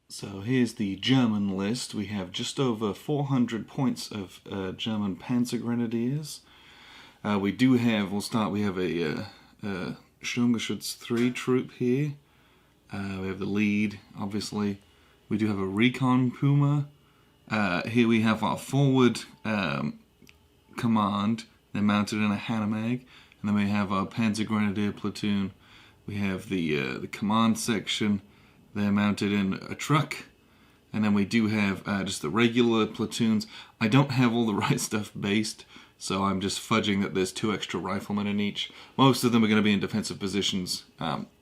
So here's the German list. We have just over 400 points of German Panzer Grenadiers. We have a Sturmgeschütz 3 troop here. We have the lead, obviously. We do have a recon Puma. Here we have our forward command. They're mounted in a Hanomag. And then we have our Panzer Grenadier platoon. We have the command section. They're mounted in a truck. And then we do have just the regular platoons. I don't have all the right stuff based, so I'm just fudging that there's 2 extra riflemen in each. Most of them are going to be in defensive positions,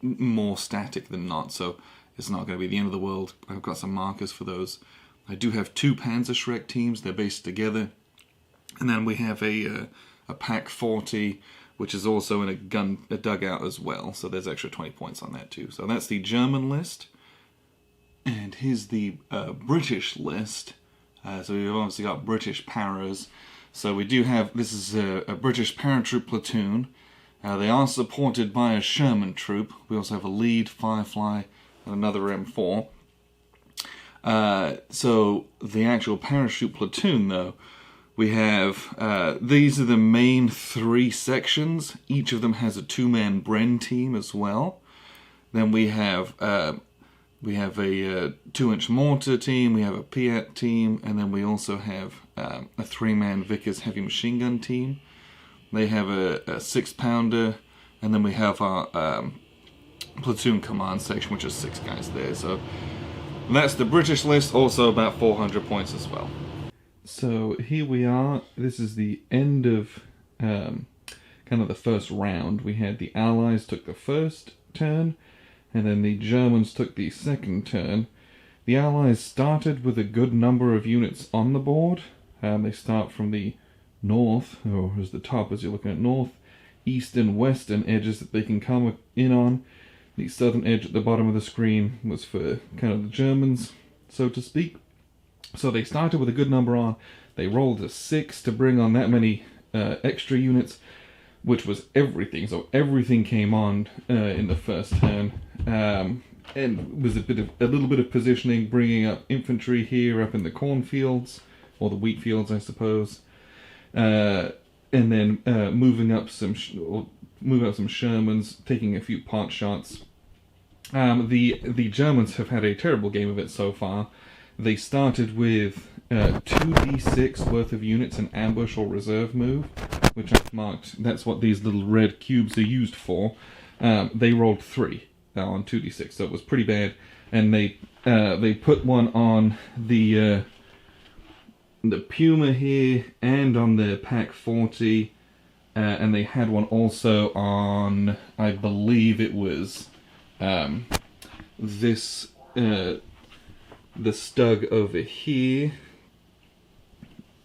more static than not, so it's not going to be the end of the world. I've got some markers for those. I do have 2 Panzer teams. They're based together. And then we have a Pack 40, which is also in a dugout as well, so there's extra 20 points on that too. So that's the German list. And here's the British list. So we've obviously got British paras. So we do have, this is a British paratroop platoon. They are supported by a Sherman troop. We also have a lead, Firefly, and another M4. So the actual parachute platoon, though, we have, these are the main 3 sections. Each of them has a 2-man Bren team as well. Then we have a 2-inch mortar team, we have a Piat team, and then we also have a 3-man Vickers heavy machine gun team. They have a 6-pounder, and then we have our platoon command section, which is 6 guys there. So that's the British list, also about 400 points as well. So here we are. This is the end of kind of the first round. We had the Allies took the first turn, and then the Germans took the second turn. The Allies started with a good number of units on the board. They start from the north, or as the top as you're looking at north, east and western edges that they can come in on. The southern edge at the bottom of the screen was for kind of the Germans, so to speak. So they started with a good number on. They rolled a 6 to bring on that many extra units, which was everything. So everything came on in the first turn, and was a little bit of positioning, bringing up infantry here up in the cornfields or the wheat fields, I suppose, and then moving up some Shermans, taking a few pot shots. The Germans have had a terrible game of it so far. They started with 2d6 worth of units in ambush or reserve move, which I've marked. That's what these little red cubes are used for. They rolled 3 on 2d6, so it was pretty bad. And they put one on the Puma here and on the Pack 40, and they had one also on, I believe it was this. The Stug over here.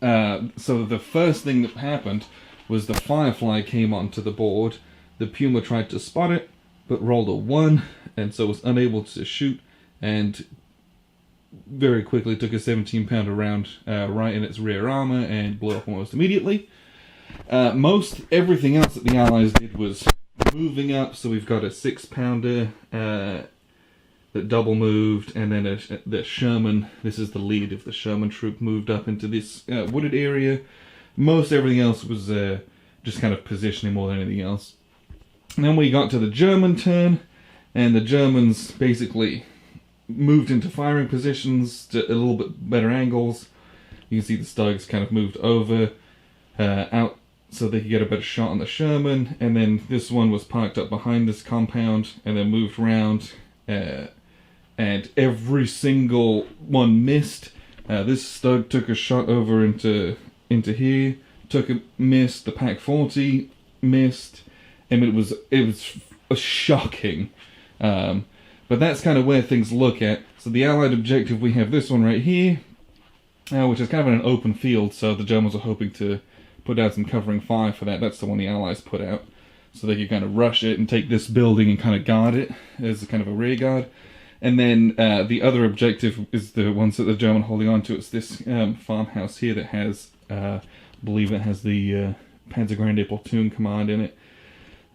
So the first thing that happened was the Firefly came onto the board. The Puma tried to spot it, but rolled a 1, and so was unable to shoot, and very quickly took a 17-pounder round right in its rear armor and blew up almost immediately. Everything else that the Allies did was moving up, so we've got a 6-pounder that double moved, and then the Sherman, this is the lead of the Sherman troop, moved up into this wooded area. Most everything else was just kind of positioning more than anything else. And then we got to the German turn, and the Germans basically moved into firing positions to a little bit better angles. You can see the Stugs kind of moved over, out, so they could get a better shot on the Sherman, and then this one was parked up behind this compound, and then moved round, and every single one missed. This Stug took a shot over into here, missed. The Pack 40 missed, and it was shocking. But that's kind of where things look at. So the Allied objective, we have this one right here, which is kind of in an open field. So the Germans are hoping to put out some covering fire for that. That's the one the Allies put out, so they could kind of rush it and take this building and kind of guard it as a kind of a rear guard. And then the other objective is the ones that the German holding on to. It's this farmhouse here that has, I believe it has the Panzer Grenadier platoon command in it.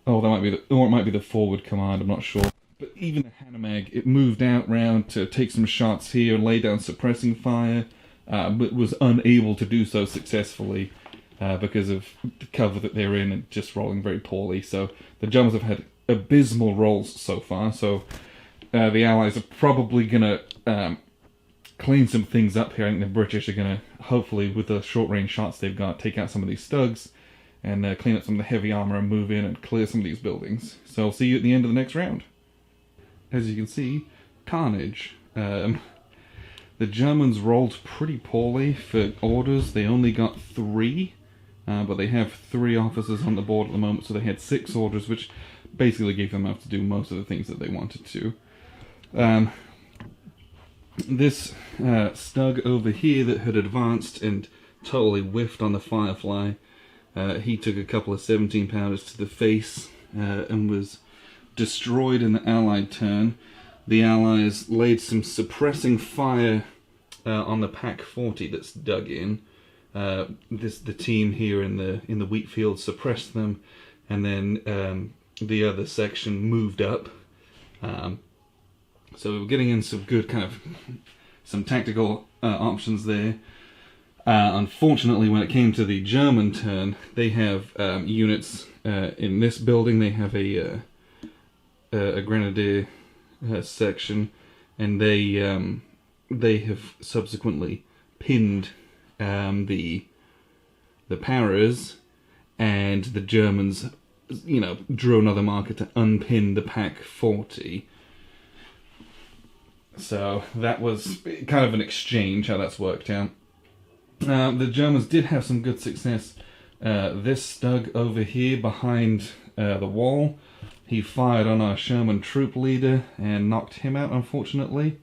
Oh, that might be or it might be the forward command. I'm not sure. But even the Hanomag, it moved out round to take some shots here, lay down suppressing fire, but was unable to do so successfully because of the cover that they're in and just rolling very poorly. So the Germans have had abysmal rolls so far, so the Allies are probably going to clean some things up here. I think the British are going to, hopefully, with the short-range shots they've got, take out some of these Stugs and clean up some of the heavy armor and move in and clear some of these buildings. So I'll see you at the end of the next round. As you can see, carnage. The Germans rolled pretty poorly for orders. They only got 3, but they have 3 officers on the board at the moment, so they had 6 orders, which basically gave them enough to do most of the things that they wanted to. This Stug over here that had advanced and totally whiffed on the Firefly, he took a couple of 17-pounders to the face and was destroyed in the Allied turn. The Allies laid some suppressing fire on the Pack 40 that's dug in. The team here in the wheat field suppressed them, and then the other section moved up. So we were getting in some good some tactical options there. Unfortunately, when it came to the German turn, they have units in this building. They have a Grenadier section, and they have subsequently pinned the Paras, and the Germans, drew another marker to unpin the Pack 40. So that was kind of an exchange, how that's worked out. The Germans did have some good success. This Stug over here behind the wall, he fired on our Sherman troop leader and knocked him out, unfortunately.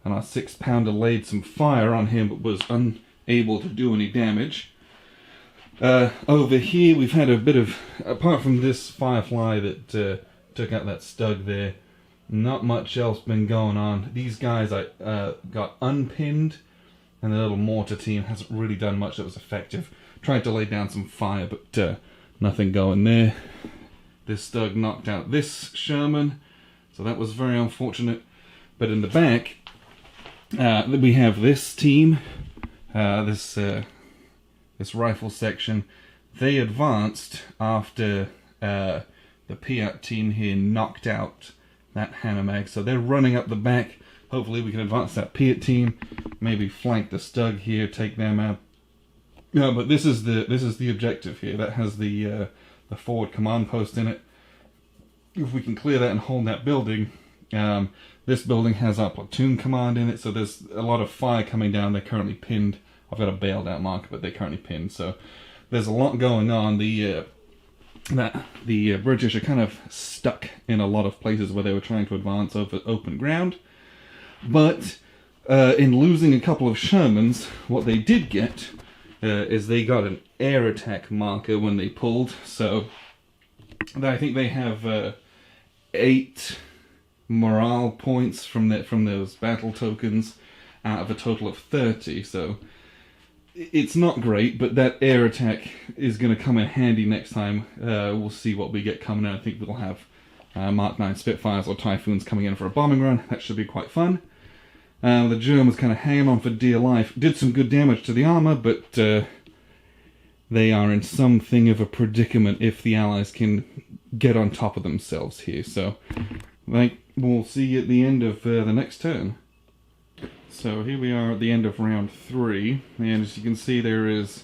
And our 6-pounder laid some fire on him but was unable to do any damage. Over here we've had a bit of, apart from this Firefly that took out that Stug there, not much else been going on. These guys got unpinned, and the little mortar team hasn't really done much that was effective. Tried to lay down some fire, but nothing going there. This Stug knocked out this Sherman, so that was very unfortunate. But in the back, we have this team, this rifle section. They advanced after the Piat team here knocked out that Hanomag, so they're running up the back. Hopefully we can advance that Piat team, maybe flank the Stug here, take them out. No, but this is the objective here. That has the forward command post in it. If we can clear that and hold that building, this building has our platoon command in it, so there's a lot of fire coming down. They're currently pinned. I've got a bailed out marker, but they're currently pinned, so there's a lot going on. The British are kind of stuck in a lot of places where they were trying to advance over open ground. But in losing a couple of Shermans, what they did get is they got an air attack marker when they pulled. So I think they have 8 morale points from those battle tokens out of a total of 30. So it's not great, but that air attack is going to come in handy next time. We'll see what we get coming in. I think we'll have Mark 9 Spitfires or Typhoons coming in for a bombing run. That should be quite fun. The Germans kind of hanging on for dear life. Did some good damage to the armor, but they are in something of a predicament if the Allies can get on top of themselves here. So we'll see at the end of the next turn. So here we are at the end of round 3, and as you can see there is,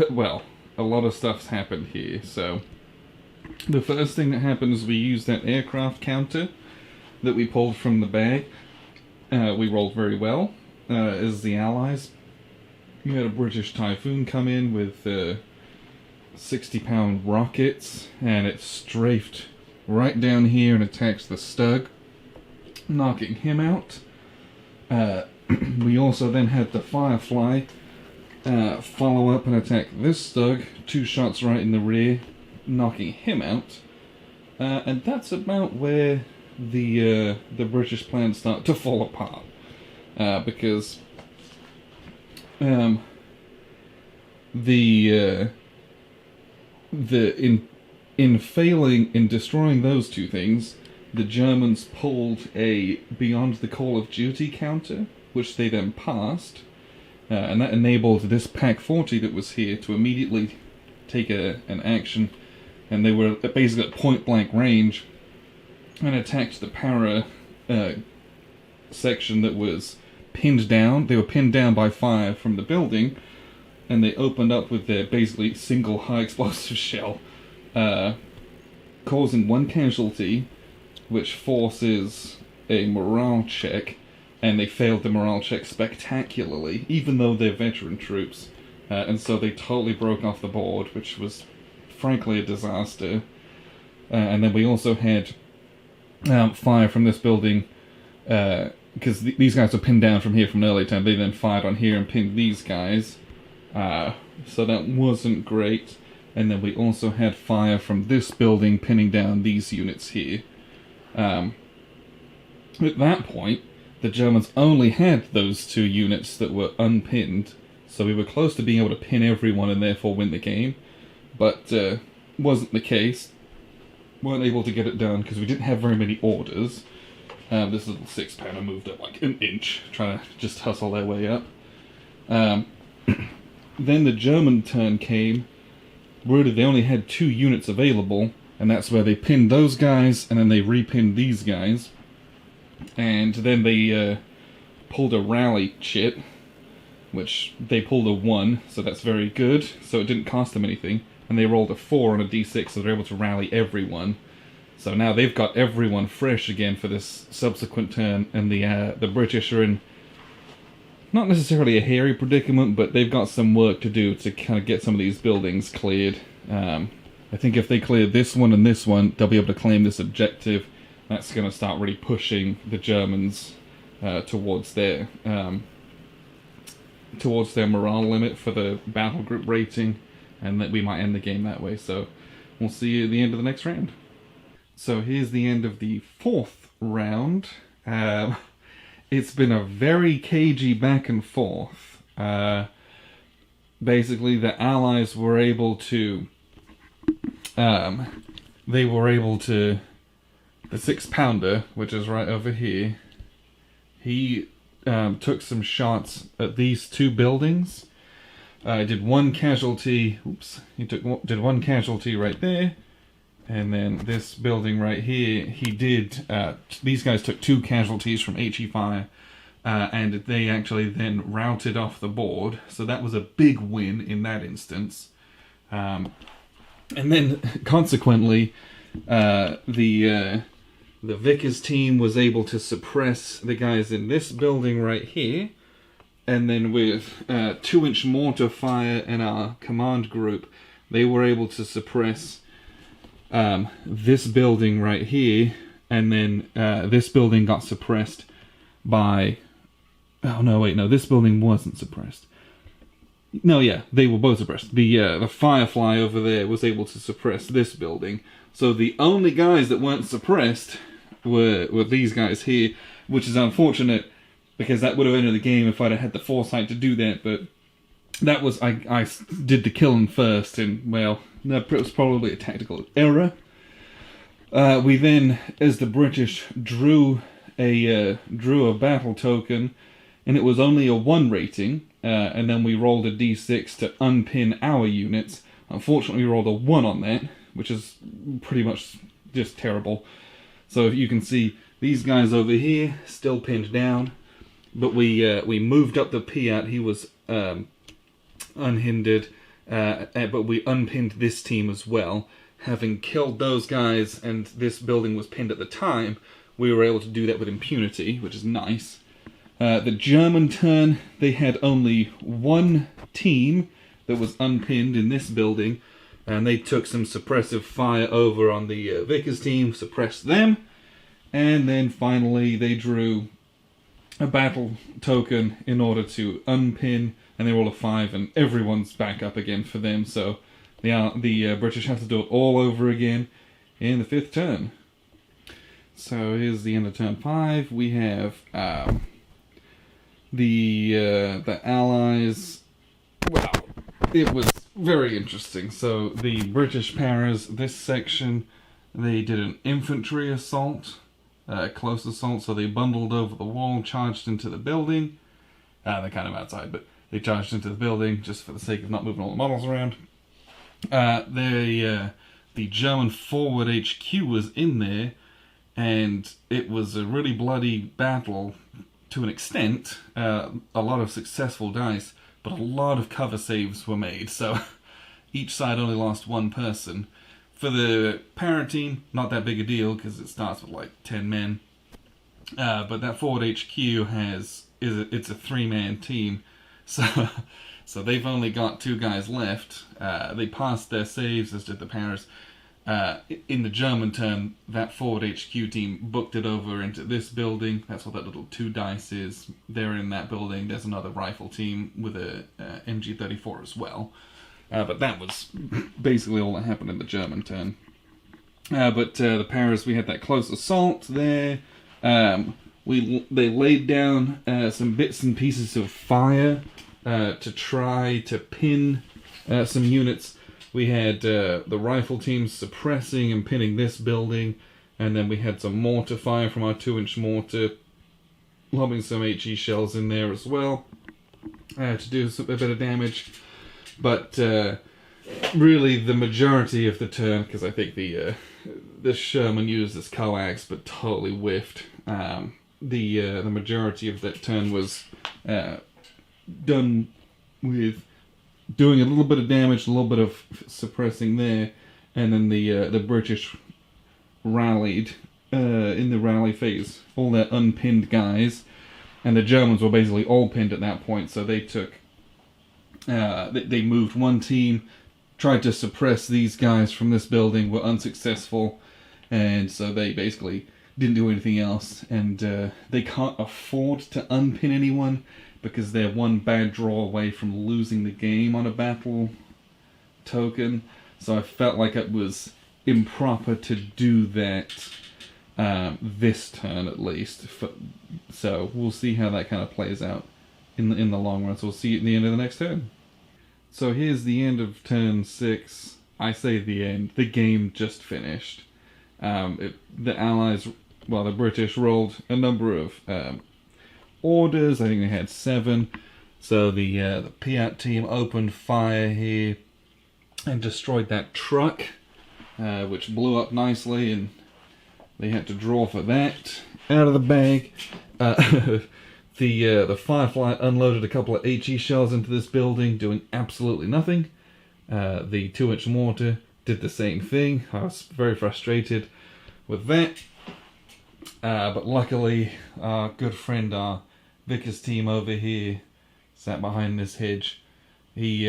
well, a lot of stuff's happened here. So the first thing that happened is we used that aircraft counter that we pulled from the bag. We rolled very well as the Allies. We had a British Typhoon come in with 60-pound rockets, and it strafed right down here and attacks the Stug, knocking him out. We also then had the Firefly follow up and attack this Stug, 2 shots right in the rear, knocking him out. And that's about where the British plans start to fall apart, because in destroying those 2 things, the Germans pulled a Beyond the Call of Duty counter, which they then passed, and that enabled this Pack 40 that was here to immediately take an action, and they were basically at point-blank range, and attacked the para section that was pinned down. They were pinned down by fire from the building, and they opened up with their basically single high explosive shell, causing one casualty, which forces a morale check, and they failed the morale check spectacularly, even though they're veteran troops, and so they totally broke off the board, which was frankly a disaster. And then we also had fire from this building, because these guys were pinned down from here from an early time. They then fired on here and pinned these guys, so that wasn't great. And then we also had fire from this building pinning down these units here. At that point, the Germans only had those 2 units that were unpinned, so we were close to being able to pin everyone and therefore win the game, but wasn't the case. Weren't able to get it done because we didn't have very many orders. This little 6-pounder moved up like an inch, trying to just hustle their way up. Then the German turn came, where they only had 2 units available, and that's where they pinned those guys, and then they repinned these guys. And then they pulled a rally chit, which they pulled a 1, so that's very good, so it didn't cost them anything. And they rolled a 4 on a d6, so they're able to rally everyone. So now they've got everyone fresh again for this subsequent turn, and the British are in not necessarily a hairy predicament, but they've got some work to do to kind of get some of these buildings cleared. I think if they clear this one and this one, they'll be able to claim this objective. That's going to start really pushing the Germans towards their morale limit for the battle group rating, and that we might end the game that way. So we'll see you at the end of the next round. So here's the end of the 4th round. It's been a very cagey back and forth. Basically, the Allies were able to... the 6-pounder, which is right over here, he took some shots at these 2 buildings. Did 1 casualty. Oops. He did 1 casualty right there, and then this building right here, he did. These guys took 2 casualties from HE fire, and they actually then routed off the board. So that was a big win in that instance. And then consequently, the Vickers team was able to suppress the guys in this building right here. And then with 2-inch mortar fire and our command group, they were able to suppress this building right here. And then this building got suppressed by... Oh, no, wait, no, this building wasn't suppressed. No, yeah, they were both suppressed. The Firefly over there was able to suppress this building. So the only guys that weren't suppressed were these guys here, which is unfortunate, because that would have ended the game if I'd have had the foresight to do that, but that was... I did the killing first, and, well, that was probably a tactical error. We then, as the British, drew a battle token, and it was only a 1 rating, and then we rolled a d6 to unpin our units. Unfortunately, we rolled a 1 on that, which is pretty much just terrible. So you can see these guys over here still pinned down, but we moved up the Piat. He was unhindered, but we unpinned this team as well. Having killed those guys and this building was pinned at the time, we were able to do that with impunity, which is nice. The German turn, they had only 1 team that was unpinned in this building, and they took some suppressive fire over on the Vickers team, suppressed them, and then finally they drew a battle token in order to unpin, and they rolled a 5, and everyone's back up again for them, so the British have to do it all over again in the 5th turn. So here's the end of turn 5. We have the Allies. Wow, it was very interesting. So the British paras, this section, they did an infantry assault, close assault, so they bundled over the wall, charged into the building. They're kind of outside, but they charged into the building just for the sake of not moving all the models around. The German forward HQ was in there, and it was a really bloody battle to an extent. A lot of successful dice, but a lot of cover saves were made, so each side only lost one person. For the parent team, not that big a deal because it starts with like 10 men. But that forward HQ it's a 3-man team, so they've only got 2 guys left. They passed their saves, as did the parents. In the German turn, that forward HQ team booked it over into this building. That's what that little 2 dice is. They're in that building. There's another rifle team with a MG34 as well. But that was basically all that happened in the German turn. But the Paris, we had that close assault there. They laid down some bits and pieces of fire to try to pin some units. We had the rifle team suppressing and pinning this building, and then we had some mortar fire from our 2-inch mortar, lobbing some HE shells in there as well to do a bit of damage. But really, the majority of the turn, because I think the Sherman used this coax but totally whiffed. The majority of that turn was done with doing a little bit of damage, a little bit of suppressing there, and then the British rallied in the rally phase, all their unpinned guys, and the Germans were basically all pinned at that point. So they took. They moved one team, tried to suppress these guys from this building, were unsuccessful, and so they basically didn't do anything else. And they can't afford to unpin anyone because they're one bad draw away from losing the game on a battle token. So I felt like it was improper to do that this turn at least. So we'll see how that kind of plays out in the long run. So we'll see it at the end of the next turn. So here's the end of turn 6. I say the end. The game just finished. The Allies, well, the British rolled a number of orders. I think they had 7. So the Piat team opened fire here and destroyed that truck, which blew up nicely, and they had to draw for that out of the bag. The Firefly unloaded a couple of HE shells into this building, doing absolutely nothing. The 2-inch mortar did the same thing. I was very frustrated with that. But luckily, our good friend, our Vickers team over here, sat behind this hedge. He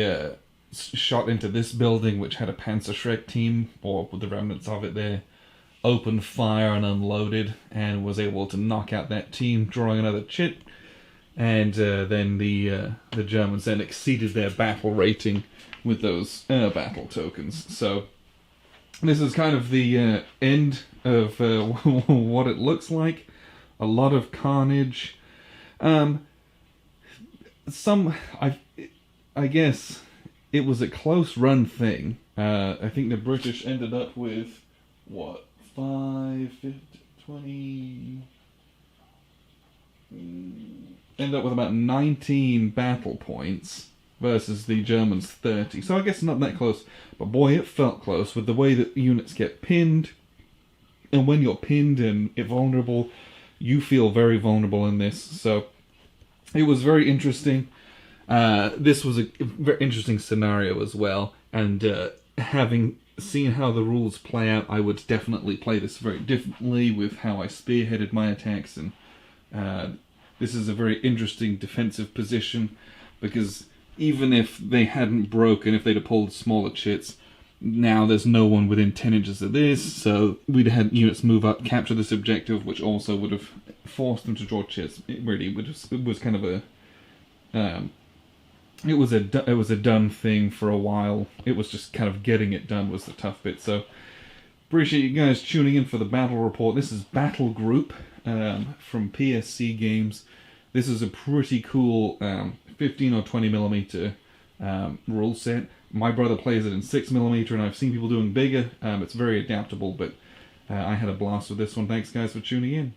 shot into this building, which had a Panzer Shrek team, or the remnants of it there, opened fire and unloaded, and was able to knock out that team, drawing another chit. And then the Germans then exceeded their battle rating with those battle tokens. So this is kind of the end of what it looks like. A lot of carnage. I guess it was a close run thing. I think the British ended up with what, 5, 20. Ended up with about 19 battle points versus the Germans' 30. So I guess not that close, but boy, it felt close with the way that units get pinned. And when you're pinned and vulnerable, you feel very vulnerable in this. So it was very interesting. This was a very interesting scenario as well. And having seen how the rules play out, I would definitely play this very differently with how I spearheaded my attacks. And this is a very interesting defensive position, because even if they hadn't broken, if they'd have pulled smaller chits, now there's no one within 10 inches of this, so we'd had units move up, capture this objective, which also would have forced them to draw chits. It really was kind of a... It was a done thing for a while. It was just kind of getting it done was the tough bit. So appreciate you guys tuning in for the battle report. This is Battlegroup from PSC Games. This is a pretty cool 15 or 20 millimeter rule set. My brother plays it in 6mm, and I've seen people doing bigger. It's very adaptable, but I had a blast with this one. Thanks, guys, for tuning in.